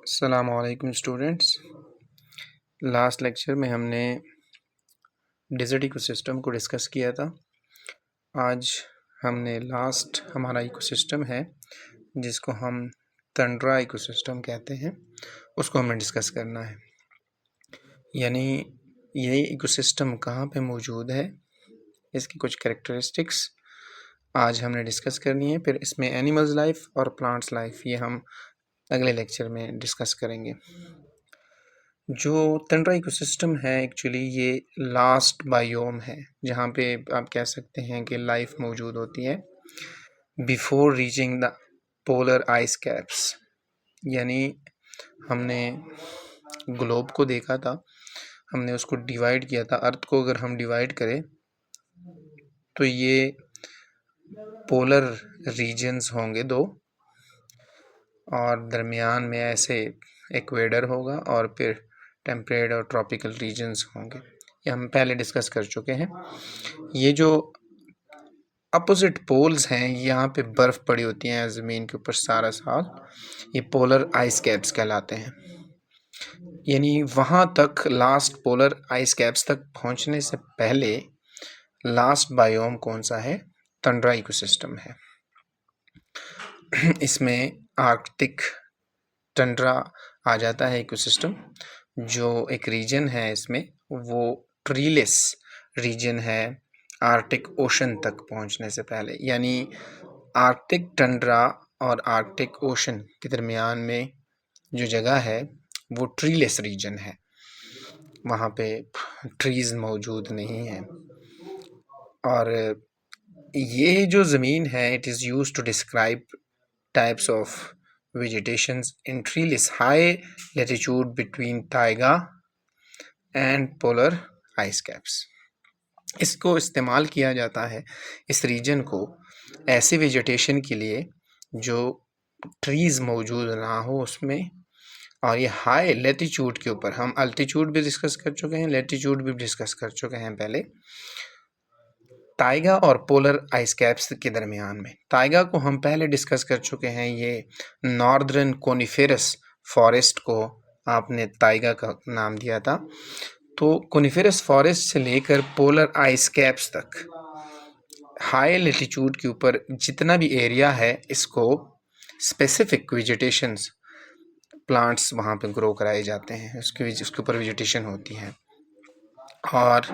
अस्सलामुअलैकुम students. Last lecture में हमने डेजर्ट इकोसिस्टम को डिस्कस किया था। आज हमने लास्ट हमारा इकोसिस्टम है जिसको हम टंड्रा इकोसिस्टम कहते हैं, उसको हमें डिस्कस करना है। यानी ये इकोसिस्टम कहाँ पे मौजूद है, इसकी कुछ कैरेक्टरिस्टिक्स आज हमने डिस्कस करनी है। फिर इसमें एनिमल्स लाइफ और प्लांट्स लाइफ ये हम अगले लेक्चर में डिस्कस करेंगे। जो टंड्रा इकोसिस्टम है एक्चुअली ये लास्ट बायोम है जहाँ पे आप कह सकते हैं कि लाइफ मौजूद होती है before reaching the polar ice caps. यानी हमने ग्लोब को देखा था, हमने उसको डिवाइड किया था। अर्थ को अगर हम डिवाइड करें तो ये पोलर रीजन्स होंगे दो, और दरमियान में ऐसे इक्वेटर होगा और फिर टेम्परेट और ट्रॉपिकल रीजन्स होंगे। ये हम पहले डिस्कस कर चुके हैं। ये जो अपोजिट पोल्स हैं, यहाँ पे बर्फ़ पड़ी होती है ज़मीन के ऊपर सारा साल, ये पोलर आइस कैप्स कहलाते हैं। यानी वहाँ तक लास्ट पोलर आइस कैप्स तक पहुँचने से पहले लास्ट बायोम कौन सा है? टंड्रा इकोसिस्टम है। इसमें आर्कटिक टंड्रा आ जाता है इकोसिस्टम। जो एक रीजन है इसमें वो ट्रीलेस रीजन है आर्कटिक ओशन तक पहुंचने से पहले। यानी आर्कटिक टंड्रा और आर्कटिक ओशन के दरमियान में जो जगह है वो ट्रीलेस रीजन है, वहाँ पे ट्रीज़ मौजूद नहीं हैं। और ये जो ज़मीन है it is used to describe types of vegetations in treeless high latitude between taiga and polar ice caps। इसको इस्तेमाल किया जाता है इस रीजन को ऐसे वेजिटेशन के लिए जो ट्रीज़ मौजूद ना हो उसमें, और ये हाई लेटीट्यूड के ऊपर। हम अल्टीट्यूड भी डिस्कस कर चुके हैं, लेटीट्यूड भी डिस्कस कर चुके हैं पहले। टाइगा और पोलर आइस कैप्स के दरमियान में, टाइगा को हम पहले डिस्कस कर चुके हैं। ये नॉर्दर्न कोनिफेरस फॉरेस्ट को आपने टाइगा का नाम दिया था। तो कोनिफेरस फॉरेस्ट से लेकर पोलर आइस कैप्स तक हाई लेटीट्यूड के ऊपर जितना भी एरिया है, इसको स्पेसिफिक वेजिटेशंस प्लांट्स वहाँ पे ग्रो कराए जाते हैं, उसके ऊपर वेजिटेशन होती है। और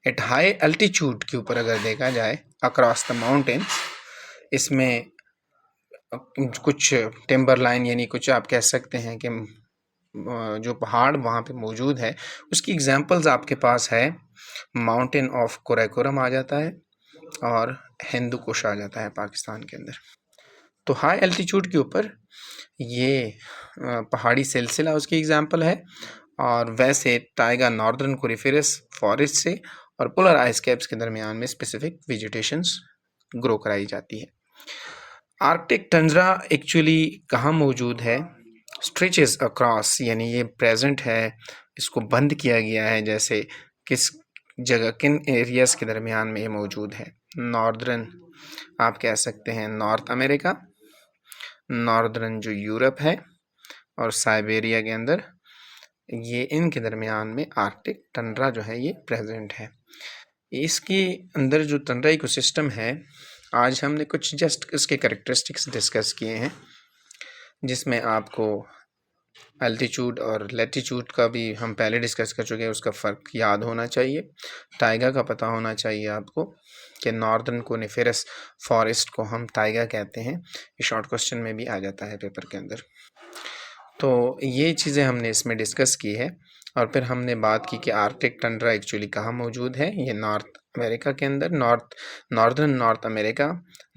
एट हाई अल्टीट्यूड के ऊपर अगर देखा जाए अक्रॉस द माउंटेन्स, इसमें कुछ टिम्बर लाइन यानी कुछ आप कह सकते हैं कि जो पहाड़ वहाँ पे मौजूद है उसकी एग्जांपल्स आपके पास है। माउंटेन ऑफ कोराकोरम आ जाता है और हिंदू कुश आ जाता है पाकिस्तान के अंदर। तो हाई एल्टीट्यूड के ऊपर ये पहाड़ी सिलसिला उसकी एग्जांपल है। और वैसे टाइगा नॉर्दर्न कोनिफेरस फॉरेस्ट से और पोलर आइस कैप्स के दरमियान में स्पेसिफिक वेजिटेशंस ग्रो कराई जाती है। आर्कटिक टंड्रा एक्चुअली कहाँ मौजूद है? स्ट्रेचेस अक्रॉस, यानी ये प्रेजेंट है, इसको बंद किया गया है। जैसे किस जगह, किन एरियाज़ के दरमियान में ये मौजूद है? नॉर्दर्न आप कह सकते हैं नॉर्थ अमेरिका, नॉर्दर्न जो यूरोप है, और साइबेरिया के अंदर, ये इनके दरमियान में आर्कटिक टंड्रा जो है ये प्रेजेंट है। इसके अंदर जो टंड्रा इकोसिस्टम है, आज हमने कुछ जस्ट इसके कैरेक्टरिस्टिक्स डिस्कस किए हैं, जिसमें आपको अल्टीट्यूड और लेटीट्यूड का भी हम पहले डिस्कस कर चुके हैं, उसका फ़र्क याद होना चाहिए। टाइगा का पता होना चाहिए आपको कि नॉर्दर्न कोनिफेरस फॉरेस्ट को हम टाइगा कहते हैं। ये शॉर्ट क्वेश्चन में भी आ जाता है पेपर के अंदर। तो ये चीज़ें हमने इसमें डिस्कस की है। और फिर हमने बात की कि आर्कटिक टंड्रा एक्चुअली कहाँ मौजूद है। ये नॉर्थ अमेरिका के अंदर, northern north America,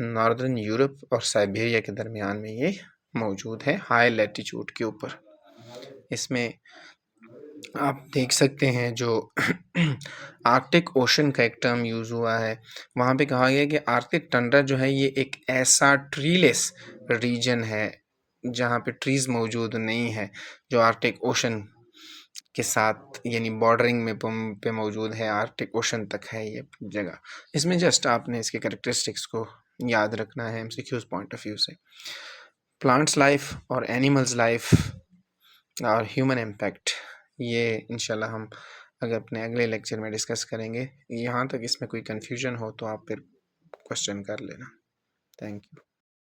northern Europe और साइबेरिया के दरमियान में ये मौजूद है हाई लैटिट्यूड के ऊपर। इसमें आप देख सकते हैं जो आर्कटिक ओशन का एक टर्म यूज़ हुआ है, वहाँ पे कहा गया कि आर्कटिक टंड्रा जो है ये एक ऐसा ट्रीलेस रीजन है जहाँ पे ट्रीज़ मौजूद नहीं है, जो आर्कटिक ओशन के साथ यानी बॉर्डरिंग में पे मौजूद है, आर्कटिक ओशन तक है ये जगह। इसमें जस्ट आपने इसके कैरेक्टरिस्टिक्स को याद रखना है एमसीक्यूज़ पॉइंट ऑफ व्यू से। प्लांट्स लाइफ और एनिमल्स लाइफ और ह्यूमन इम्पैक्ट, ये इंशाल्लाह हम अगर अपने अगले लेक्चर में डिस्कस करेंगे। यहाँ तक इसमें कोई कन्फ्यूजन हो तो आप फिर क्वेश्चन कर लेना। Thank you.